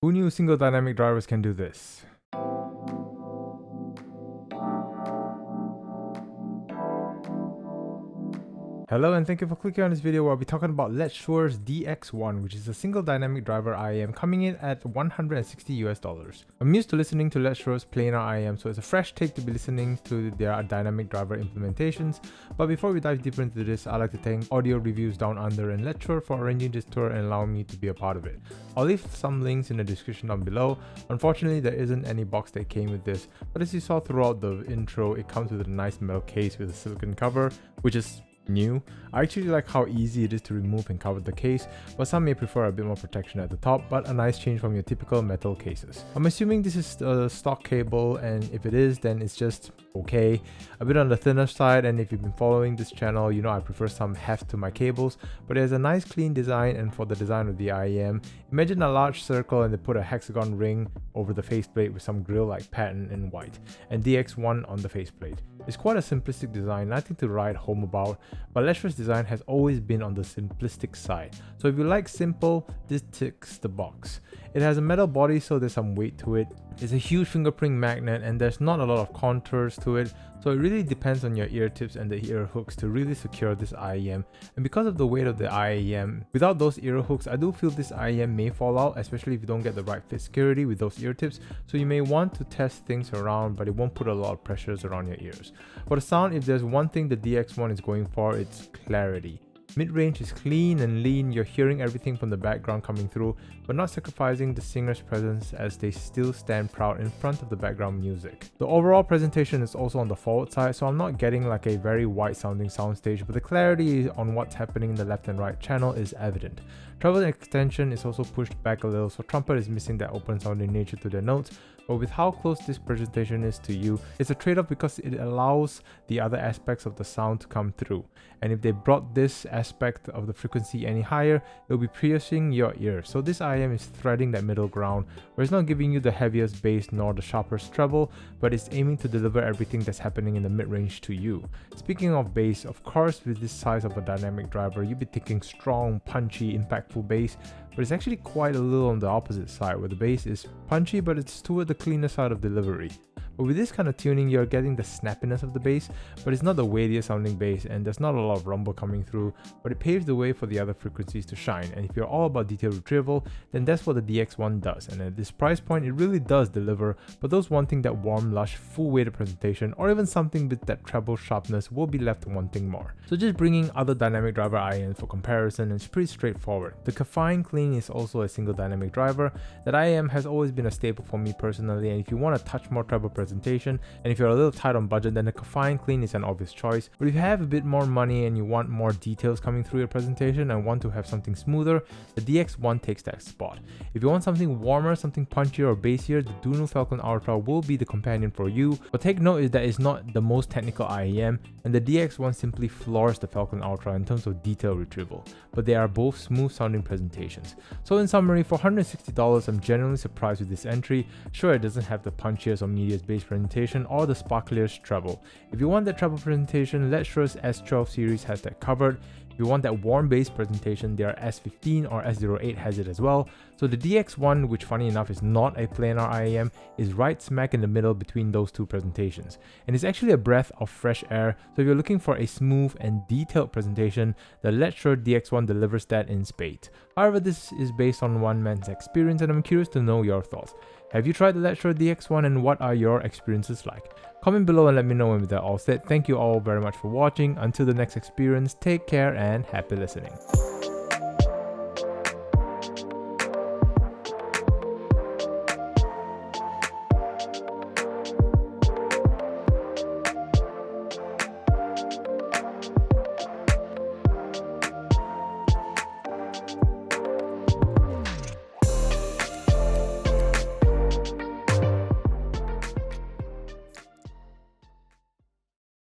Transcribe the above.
Who knew single dynamic drivers can do this? Hello and thank you for clicking on this video where I'll be talking about Letshuoer's DX1, which is a single dynamic driver IEM coming in at $160. I'm used to listening to Letshuoer's planar IEM, so it's a fresh take to be listening to their dynamic driver implementations. But before we dive deeper into this, I'd like to thank Audio Reviews Down Under and Letshuoer for arranging this tour and allowing me to be a part of it. I'll leave some links in the description down below. Unfortunately, there isn't any box that came with this, but as you saw throughout the intro, it comes with a nice metal case with a silicone cover, which is new. I actually like how easy it is to remove and cover the case, but some may prefer a bit more protection at the top, but a nice change from your typical metal cases. I'm assuming this is a stock cable, and if it is, then it's just okay. A bit on the thinner side, and if you've been following this channel, you know I prefer some heft to my cables, but it has a nice clean design. And for the design of the IEM, imagine a large circle and they put a hexagon ring over the faceplate with some grill-like pattern in white, and DX1 on the faceplate. It's quite a simplistic design, nothing to write home about, but Letshuoer's design has always been on the simplistic side. So if you like simple, this ticks the box. It has a metal body, so there's some weight to it. It's a huge fingerprint magnet and there's not a lot of contours to it, so it really depends on your ear tips and the ear hooks to really secure this IEM. And because of the weight of the IEM, without those ear hooks, I do feel this IEM may fall out, especially if you don't get the right fit security with those ear tips. So you may want to test things around, but it won't put a lot of pressures around your ears. For the sound, if there's one thing the DX1 is going for, it's clarity. Mid-range is clean and lean, you're hearing everything from the background coming through, but not sacrificing the singer's presence as they still stand proud in front of the background music. The overall presentation is also on the forward side, so I'm not getting like a very wide sounding soundstage, but the clarity on what's happening in the left and right channel is evident. Treble extension is also pushed back a little, so trumpet is missing that open sounding nature to their notes, but with how close this presentation is to you, it's a trade-off because it allows the other aspects of the sound to come through. And if they brought this aspect of the frequency any higher, it'll be piercing your ear. So this IEM is threading that middle ground, where it's not giving you the heaviest bass nor the sharpest treble, but it's aiming to deliver everything that's happening in the mid-range to you. Speaking of bass, of course with this size of a dynamic driver, you'd be thinking strong, punchy, impactful bass, but it's actually quite a little on the opposite side, where the bass is punchy but it's toward the cleaner side of delivery. But with this kind of tuning, you're getting the snappiness of the bass, but it's not the weightier sounding bass, and there's not a lot of rumble coming through, but it paves the way for the other frequencies to shine. And if you're all about detail retrieval, then that's what the DX1 does, and at this price point it really does deliver. But those wanting that warm, lush, full weighted presentation, or even something with that treble sharpness, will be left wanting more. So just bringing other dynamic driver IEMs for comparison, it's pretty straightforward. The Caffeine Clean is also a single dynamic driver. That IEM has always been a staple for me personally, and if you want to touch more treble presentation, and if you're a little tight on budget, then the Caffeine Clean is an obvious choice. But if you have a bit more money and you want more details coming through your presentation and want to have something smoother, the DX1 takes that spot. If you want something warmer, something punchier or bassier, the Duno Falcon Ultra will be the companion for you. But take note is that it's not the most technical IEM, and the DX1 simply floors the Falcon Ultra in terms of detail retrieval, but they are both smooth sounding presentations. So in summary, for $160, I'm genuinely surprised with this entry. Sure, it doesn't have the punchiest or meatiest bass presentation or the sparkliest treble. If you want that treble presentation, Letshuoer's S12 series has that covered. If you want that warm bass presentation, their S15 or S08 has it as well. So the DX1, which funny enough is not a planar IEM, is right smack in the middle between those two presentations. And it's actually a breath of fresh air, so if you're looking for a smooth and detailed presentation, the Letshuoer DX1 delivers that in spades. However, this is based on one man's experience, and I'm curious to know your thoughts. Have you tried the Letshuoer DX1 and what are your experiences like? Comment below and let me know when with that all said. Thank you all very much for watching. Until the next experience, take care and happy listening.